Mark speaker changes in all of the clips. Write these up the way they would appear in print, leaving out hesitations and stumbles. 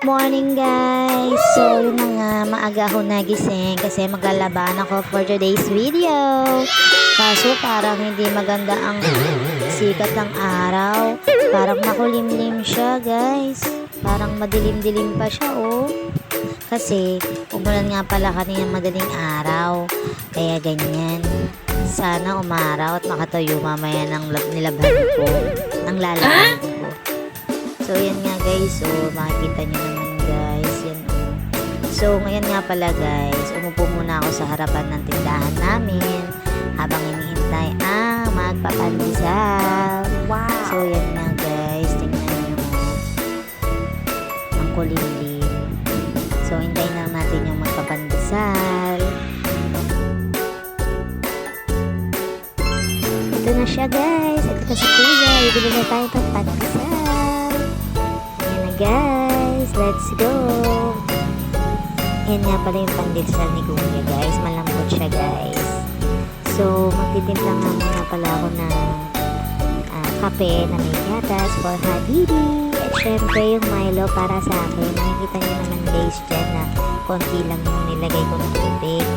Speaker 1: Morning guys! So yun na nga, maaga ako nagising kasi maglalaban ako for today's video. Kaso parang hindi maganda ang sikat ng araw. Parang makulimlim siya guys. Parang madilim-dilim pa siya oh. Kasi umulan nga pala kanina madaling araw. Kaya ganyan. Sana umaraw at makatayo mamaya ng nilabhan ko. Ng lalaban ko. So, yan nga guys. So, makikita nyo naman guys. Yan o. So, ngayon nga pala guys. Umupo muna ako sa harapan ng tindahan namin. Habang hinihintay ang magpapandesal. Wow! So, yan nga guys. Tingnan nyo. Ang kulimlim. So, hintayin lang natin yung magpapandesal. Ito na siya guys. Ito na si Kuya. Ibili na tayo ng pandesal. Guys, let's go. Yan nga pala yung pandesal ni Kuya guys. Malambot siya guys. So, magtitimpla nga muna pala ako ng kape na may gatas for Habibi. At syempre yung Milo para sa akin. Nakikita nyo naman guys dyan na konti lang yung nilagay ko ng tubig.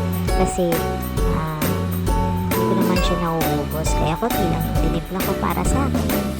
Speaker 1: Kasi hindi ko naman siya nauubos. Kaya konti lang yung tinimpla ko para sa akin.